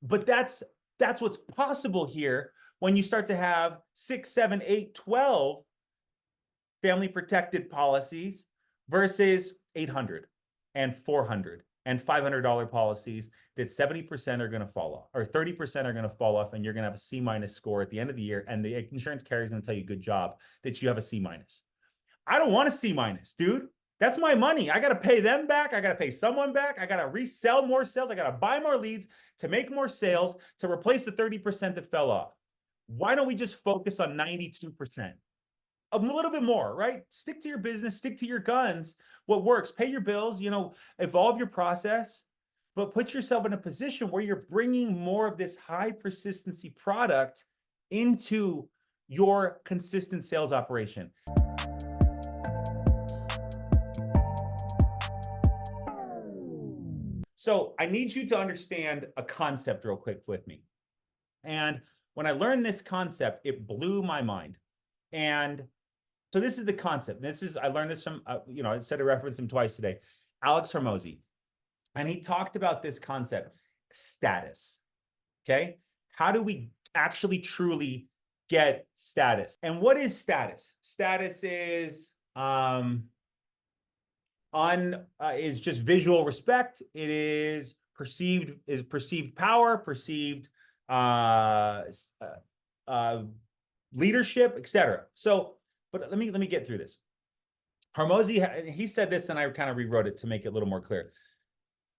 But that's what's possible here when you start to have 6, 7, 8, 12 family protected policies versus 800 and 400 and $500 policies that 70% are going to fall off, or 30% are going to fall off, and you're going to have a C- score at the end of the year, and the insurance carrier is going to tell you good job that you have a C-. I don't want a C-, dude. That's my money. I got to pay them back. I got to pay someone back. I got to resell more sales. I got to buy more leads to make more sales to replace the 30% that fell off. Why don't we just focus on 92%? A little bit more, right? Stick to your business, stick to your guns. What works, pay your bills, evolve your process, but put yourself in a position where you're bringing more of this high persistency product into your consistent sales operation. So I need you to understand a concept real quick with me. And when I learned this concept, it blew my mind. And so this is the concept. I learned this from, I said I referenced him twice today, Alex Hormozi. And he talked about this concept, status. Okay. How do we actually truly get status? And what is status? Status is, is just visual respect. It is perceived power, perceived leadership, etc. So, but let me get through this. Hormozi, he said this, and I kind of rewrote it to make it a little more clear.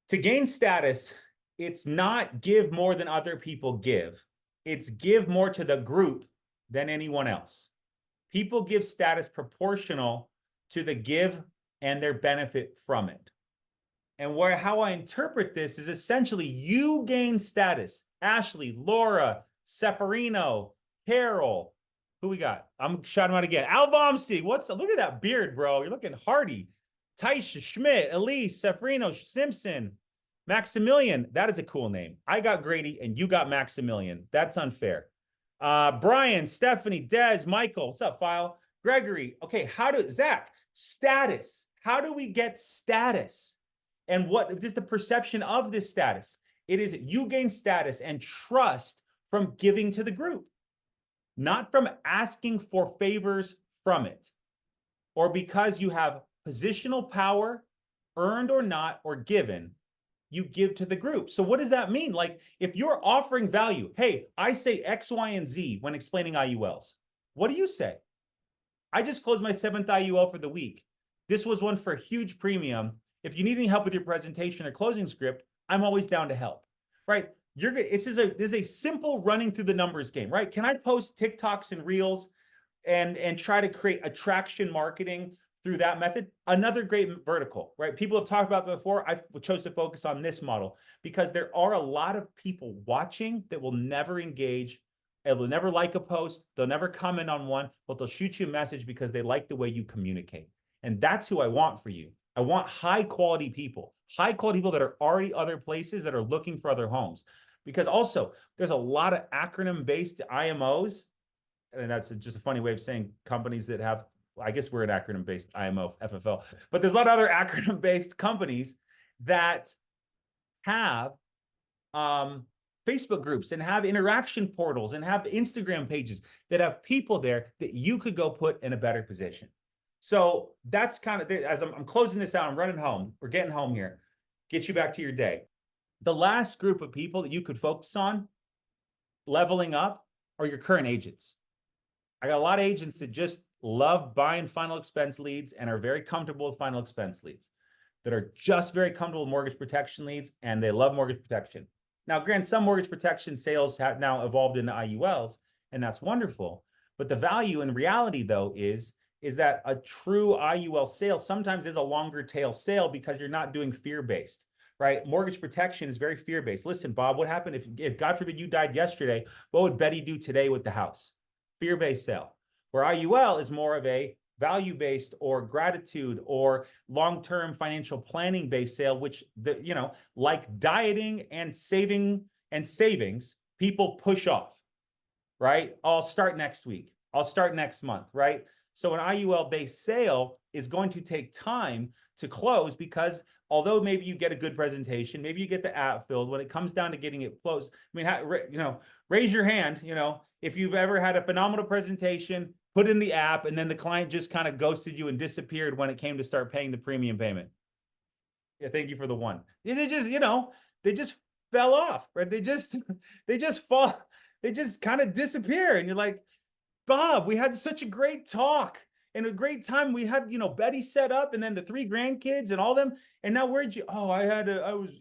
To gain status, it's not give more than other people give. It's give more to the group than anyone else. People give status proportional to the give and their benefit from it. And how I interpret this is essentially you gain status. Ashley, Laura, Seferino, Carol, who we got? I'm shouting out again. Al Vomsey, look at that beard, bro. You're looking hardy. Taisha, Schmidt, Elise, Seferino, Simpson, Maximilian. That is a cool name. I got Grady and you got Maximilian. That's unfair. Brian, Stephanie, Des, Michael. What's up, File? Gregory. Okay, Zach, status. How do we get status? And what is the perception of this status? It is you gain status and trust from giving to the group, not from asking for favors from it, or because you have positional power, earned or not, or given, you give to the group. So what does that mean? Like if you're offering value, hey, I say X, Y, and Z when explaining IULs. What do you say? I just closed my 7th IUL for the week. This was one for a huge premium. If you need any help with your presentation or closing script, I'm always down to help, right? This is a simple running through the numbers game, right? Can I post TikToks and Reels and try to create attraction marketing through that method? Another great vertical, right? People have talked about that before. I chose to focus on this model because there are a lot of people watching that will never engage. They'll never like a post. They'll never comment on one, but they'll shoot you a message because they like the way you communicate. And that's who I want for you. I want high quality people that are already other places that are looking for other homes. Because also there's a lot of acronym based IMOs. And that's just a funny way of saying companies that have, I guess we're an acronym based IMO, FFL, but there's a lot of other acronym based companies that have Facebook groups and have interaction portals and have Instagram pages that have people there that you could go put in a better position. So that's kind of, as I'm closing this out, I'm running home. We're getting home here. Get you back to your day. The last group of people that you could focus on leveling up are your current agents. I got a lot of agents that just love buying final expense leads and are very comfortable with final expense leads, that are just very comfortable with mortgage protection leads, and they love mortgage protection. Now, granted, some mortgage protection sales have now evolved into IULs, and that's wonderful. But the value in reality, though, is that a true IUL sale sometimes is a longer tail sale because you're not doing fear-based, right? Mortgage protection is very fear-based. Listen, Bob, what happened if God forbid you died yesterday? What would Betty do today with the house? Fear-based sale. Where IUL is more of a value-based or gratitude or long-term financial planning-based sale, which like dieting and savings, people push off, right? I'll start next week. I'll start next month, right? So an IUL-based sale is going to take time to close because although maybe you get a good presentation, maybe you get the app filled, when it comes down to getting it closed, I mean, raise your hand, if you've ever had a phenomenal presentation, put in the app, and then the client just kind of ghosted you and disappeared when it came to start paying the premium payment. Yeah, thank you for the one. They just, they just fell off, right? They just kind of disappear. And you're like, Bob, we had such a great talk and a great time. We had, Betty set up, and then the 3 grandkids and all them. And now where'd you,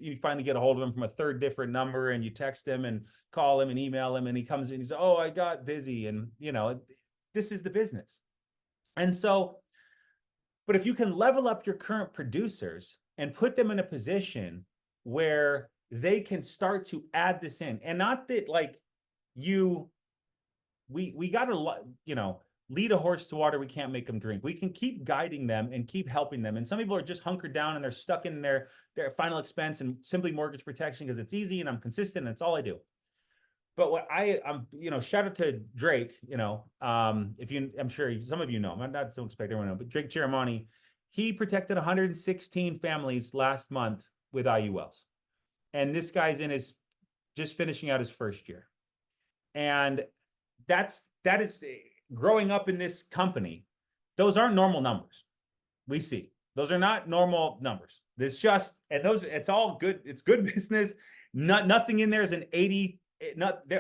you finally get a hold of him from a third different number, and you text him and call him and email him, and he comes in, he says, oh, I got busy. And, this is the business. And so, but if you can level up your current producers and put them in a position where they can start to add this in, and not that like we got to, lead a horse to water we can't make them drink. We can keep guiding them and keep helping them. And some people are just hunkered down and they're stuck in their final expense and simply mortgage protection because it's easy and I'm consistent and it's all I do. But what I'm, shout out to Drake, I'm sure some of you know, I'm not so expect everyone to know, but Drake Chiramani, he protected 116 families last month with IULs. And this guy's just finishing out his first year. And that is growing up in this company. Those aren't normal numbers we see. Those are not normal numbers. It's all good. It's good business. Nothing in there is an 80.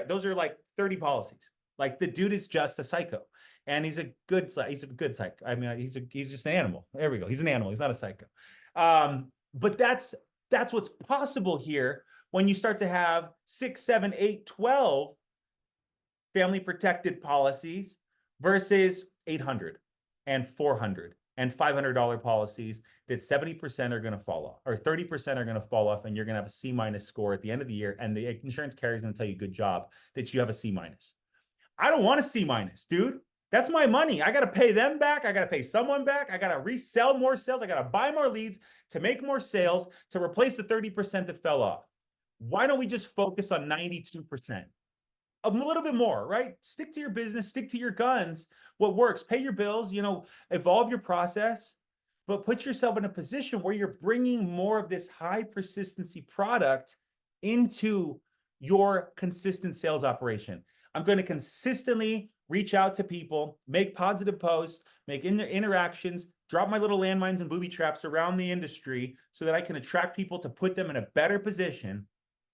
Those are like 30 policies. Like the dude is just a psycho, and he's a good psycho. I mean, he's just an animal. There we go. He's an animal. He's not a psycho. But that's what's possible here when you start to have 6, 7, 8, 12 family protected policies versus 800 and 400 and $500 policies that 70% are going to fall off, or 30% are going to fall off, and you're going to have a C- score at the end of the year, and the insurance carrier is going to tell you good job that you have a C-. I don't want a C-, dude. That's my money. I got to pay them back. I got to pay someone back. I got to resell more sales. I got to buy more leads to make more sales to replace the 30% that fell off. Why don't we just focus on 92%? A little bit more, right? Stick to your business, stick to your guns. What works, pay your bills, evolve your process, but put yourself in a position where you're bringing more of this high persistency product into your consistent sales operation. I'm going to consistently reach out to people, make positive posts, make interactions, drop my little landmines and booby traps around the industry so that I can attract people to put them in a better position.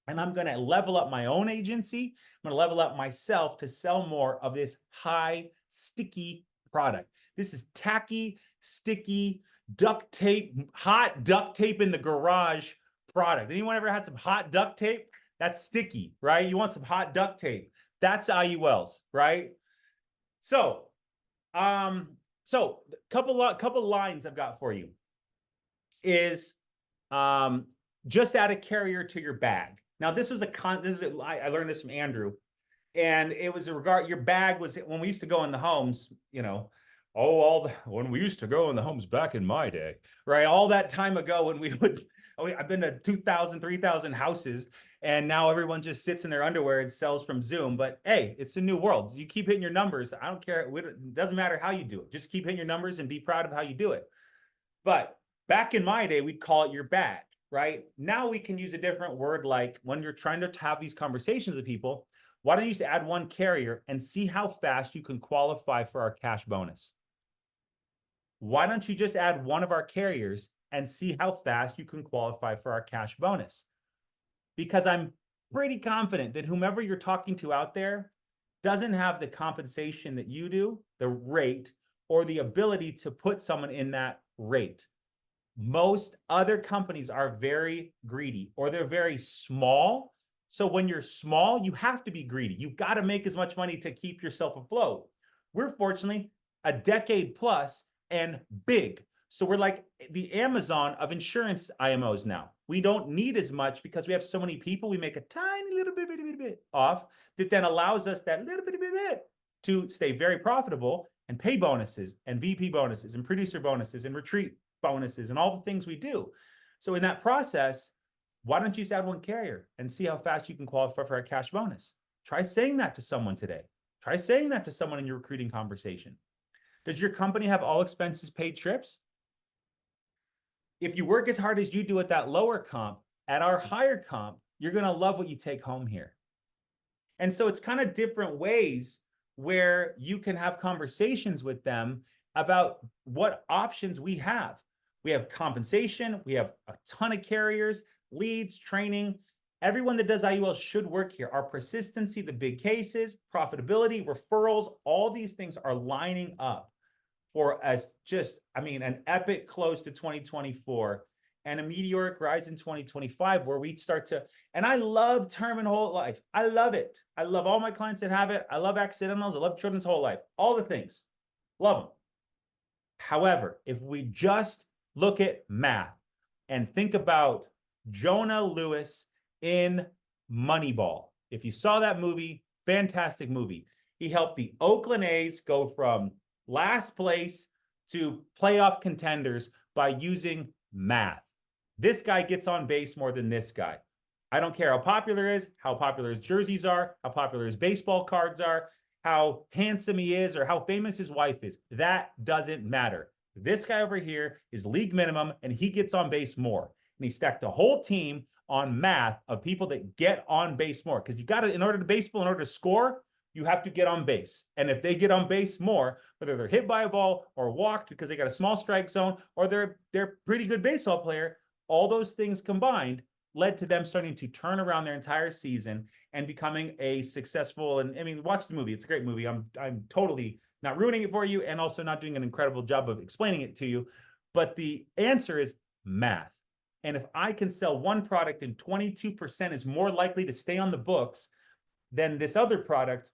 And I'm going to level up my own agency. I'm going to level up myself to sell more of this high, sticky product. This is tacky, sticky, duct tape, hot duct tape in the garage product. Anyone ever had some hot duct tape? That's sticky, right? You want some hot duct tape. That's IULs, right? So, couple lines I've got for you is just add a carrier to your bag. Now, I learned this from Andrew, and it was your bag was when we used to go in the homes, when we used to go in the homes back in my day, right? All that time ago when I've been to 2,000, 3,000 houses, and now everyone just sits in their underwear and sells from Zoom. But hey, it's a new world. You keep hitting your numbers. I don't care. It doesn't matter how you do it. Just keep hitting your numbers and be proud of how you do it. But back in my day, we'd call it your bag. Right? Now we can use a different word, like when you're trying to have these conversations with people, why don't you just add one carrier and see how fast you can qualify for our cash bonus? Why don't you just add one of our carriers and see how fast you can qualify for our cash bonus? Because I'm pretty confident that whomever you're talking to out there doesn't have the compensation that you do, the rate, or the ability to put someone in that rate. Most other companies are very greedy, or they're very small. So when you're small, you have to be greedy. You've got to make as much money to keep yourself afloat. We're fortunately a decade plus and big. So we're like the Amazon of insurance IMOs now. We don't need as much because we have so many people. We make a tiny little bit off that then allows us that little bit to stay very profitable and pay bonuses and VP bonuses and producer bonuses and retreat bonuses and all the things we do. So in that process, why don't you just add one carrier and see how fast you can qualify for a cash bonus? Try saying that to someone today. Try saying that to someone in your recruiting conversation. Does your company have all expenses paid trips? if you work as hard as you do at that lower comp, at our higher comp, you're going to love what you take home here. And so it's kind of different ways where you can have conversations with them about what options we have. We have compensation, we have a ton of carriers, leads, training. Everyone that does IUL should work here. Our persistency, the big cases, profitability, referrals, all these things are lining up for us just, I mean, an epic close to 2024 and a meteoric rise in 2025 where we start to, and I love term and whole life. I love it. I love all my clients that have it. I love accidentals. I love children's whole life, all the things. Love them. However, if we just look at math and think about Jonah Lewis in Moneyball, if you saw that movie, fantastic movie. He helped the Oakland A's go from last place to playoff contenders by using math. This guy gets on base more than this guy. I don't care how popular he is, how popular his jerseys are, how popular his baseball cards are, how handsome he is, or how famous his wife is. That doesn't matter. This guy over here is league minimum, and he gets on base more. And he stacked the whole team on math of people that get on base more. Because you got to, in order to score, you have to get on base. And if they get on base more, whether they're hit by a ball or walked because they got a small strike zone, or they're pretty good baseball player, all those things combined led to them starting to turn around their entire season and becoming a successful, and I mean, watch the movie. It's a great movie. I'm totally not ruining it for you and also not doing an incredible job of explaining it to you. But the answer is math. And if I can sell one product and 22% is more likely to stay on the books than this other product,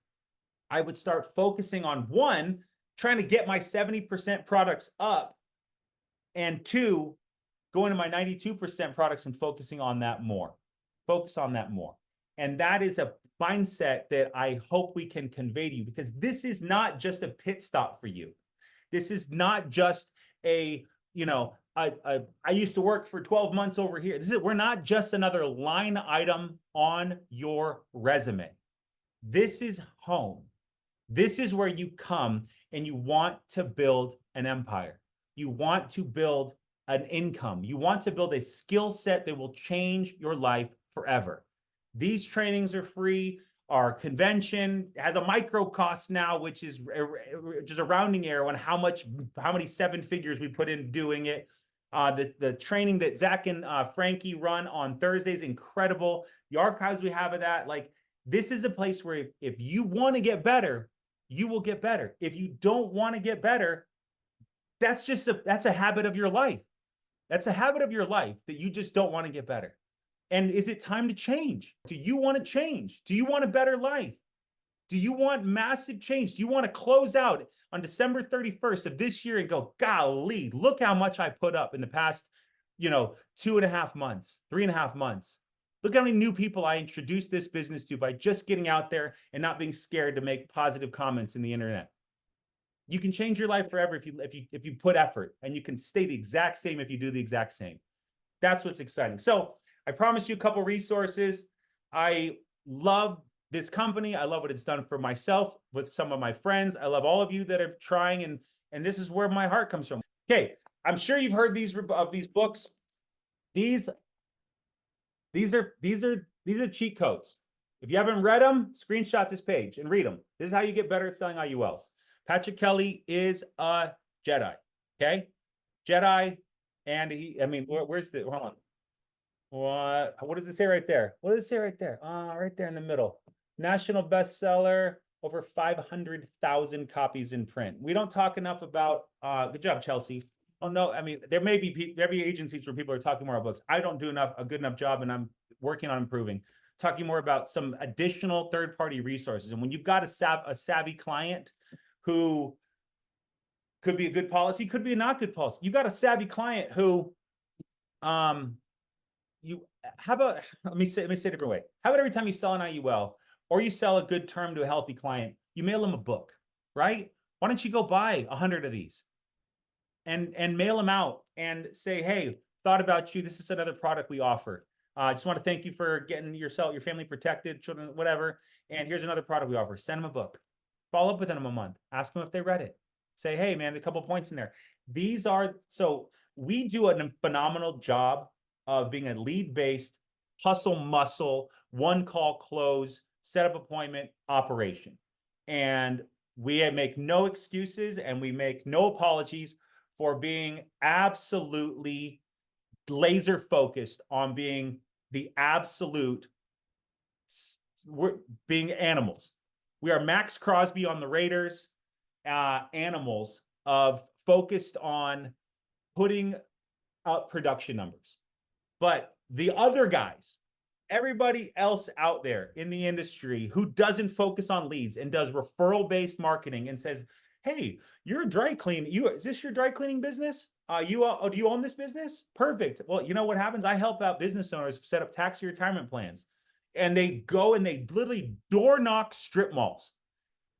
I would start focusing on one, trying to get my 70% products up, and two, going to my 92% products and focusing on that more. Focus on that more. And that is a mindset that I hope we can convey to you, because this is not just a pit stop for you. This is not just a, I used to work for 12 months over here. We're not just another line item on your resume. This is home. This is where you come and you want to build an empire. You want to build an income. You want to build a skill set that will change your life forever. These trainings are free. Our convention has a micro cost now, which is just a rounding error on how many seven figures we put in doing it. The training that Zach and Frankie run on Thursdays, incredible. The archives we have of that, like, this is a place where if you want to get better, you will get better. If you don't want to get better, that's a habit of your life. That's a habit of your life that you just don't want to get better. And is it time to change? Do you want to change? Do you want a better life? Do you want massive change? Do you want to close out on December 31st of this year and go, golly, look how much I put up in the past, 2.5 months, 3.5 months. Look how many new people I introduced this business to by just getting out there and not being scared to make positive comments in the internet. You can change your life forever if you put effort, and you can stay the exact same if you do the exact same. That's what's exciting. So I promised you a couple resources. I love this company. I love what it's done for myself with some of my friends. I love all of you that are trying, and this is where my heart comes from. Okay, I'm sure you've heard these books. These are cheat codes. If you haven't read them, screenshot this page and read them. This is how you get better at selling IULs. Patrick Kelly is a Jedi, okay? Jedi, and where's the, hold on. What does it say right there? What does it say right there? Right there in the middle. National bestseller, over 500,000 copies in print. We don't talk enough about, good job, Chelsea. Oh no, there may be agencies where people are talking more about books. I don't do a good enough job, and I'm working on improving. Talking more about some additional third-party resources. And when you've got a savvy client who could be a good policy, could be a not good policy. You got a savvy client who, let me say it a different way. How about every time you sell an IUL or you sell a good term to a healthy client, you mail them a book, right? Why don't you go buy 100 of these and mail them out and say, hey, thought about you. This is another product we offer. I just want to thank you for getting your family protected, children, whatever. And here's another product we offer. Send them a book. Follow up with them in a month. Ask them if they read it. Say, hey man, a couple points in there. These are, so we do a phenomenal job of being a lead-based, hustle muscle, one call close, set up appointment operation. And we make no excuses and we make no apologies for being absolutely laser focused on being the absolute, we're being animals. We are Max Crosby on the Raiders, animals of focused on putting up production numbers. But the other guys, everybody else out there in the industry who doesn't focus on leads and does referral-based marketing and says, hey, you're a dry clean. Is this your dry cleaning business? Do you own this business? Perfect. Well, you know what happens? I help out business owners set up tax retirement plans. And they go and they literally door knock strip malls,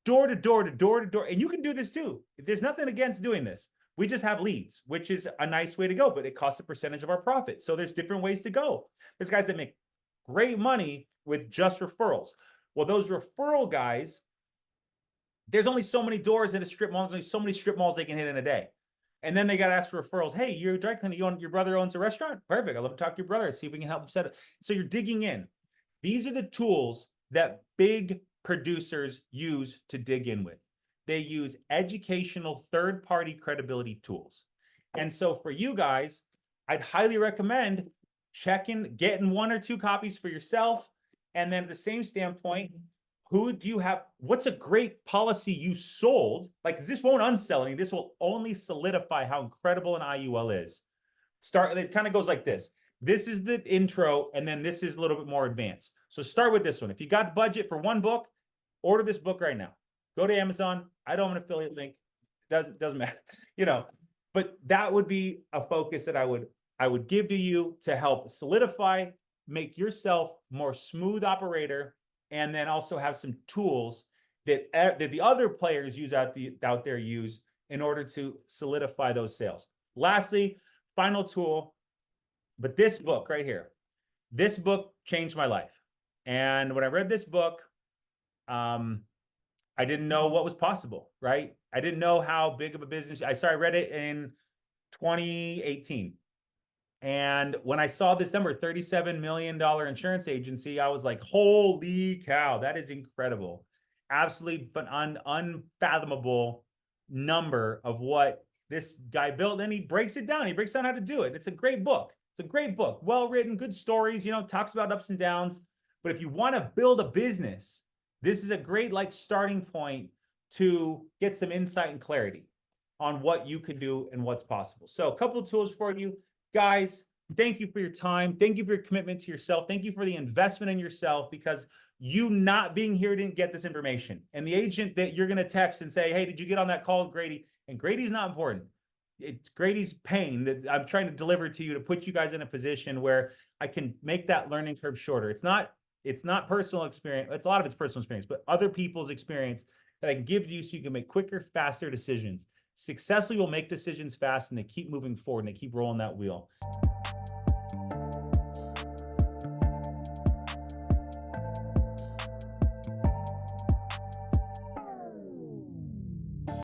door to door to door to door. And you can do this too. There's nothing against doing this. We just have leads, which is a nice way to go, but it costs a percentage of our profit. So there's different ways to go. There's guys that make great money with just referrals. Well, those referral guys, there's only so many doors in a strip mall. There's only so many strip malls they can hit in a day. And then they got to ask for referrals. Hey, you're a dry cleaner. Your brother owns a restaurant? Perfect. I'd love to talk to your brother. See if we can help him set it. So you're digging in. These are the tools that big producers use to dig in with. They use educational third-party credibility tools. And so for you guys, I'd highly recommend getting 1 or 2 copies for yourself. And then at the same standpoint, who do you have? What's a great policy you sold? Like, this won't unsell anything. This will only solidify how incredible an IUL is. It kind of goes like this. This is the intro, and then this is a little bit more advanced. So start with this one. If you got budget for one book, order this book right now. Go to Amazon. I don't have an affiliate link. Doesn't matter, but that would be a focus that I would give to you to help solidify, make yourself more smooth operator, and then also have some tools that the other players out there use in order to solidify those sales. Lastly, final tool, but this book right here, this book changed my life. And when I read this book, I didn't know what was possible, right? I didn't know how big of a business. I read it in 2018. And when I saw this number, $37 million insurance agency, I was like, holy cow, that is incredible. Absolutely unfathomable number of what this guy built. And he breaks it down. He breaks down how to do it. It's a great book. It's a great book. Well-written, good stories, talks about ups and downs. But if you want to build a business, this is a great starting point to get some insight and clarity on what you can do and what's possible. So a couple of tools for you. Guys, thank you for your time. Thank you for your commitment to yourself. Thank you for the investment in yourself, because you not being here didn't get this information. And the agent that you're going to text and say, hey, did you get on that call with Grady? And Grady's not important. It's Grady's pain that I'm trying to deliver to you to put you guys in a position where I can make that learning curve shorter. It's not personal experience. It's a lot of it's personal experience, but other people's experience that I can give to you so you can make quicker, faster decisions. Successfully will make decisions fast, and they keep moving forward and they keep rolling that wheel.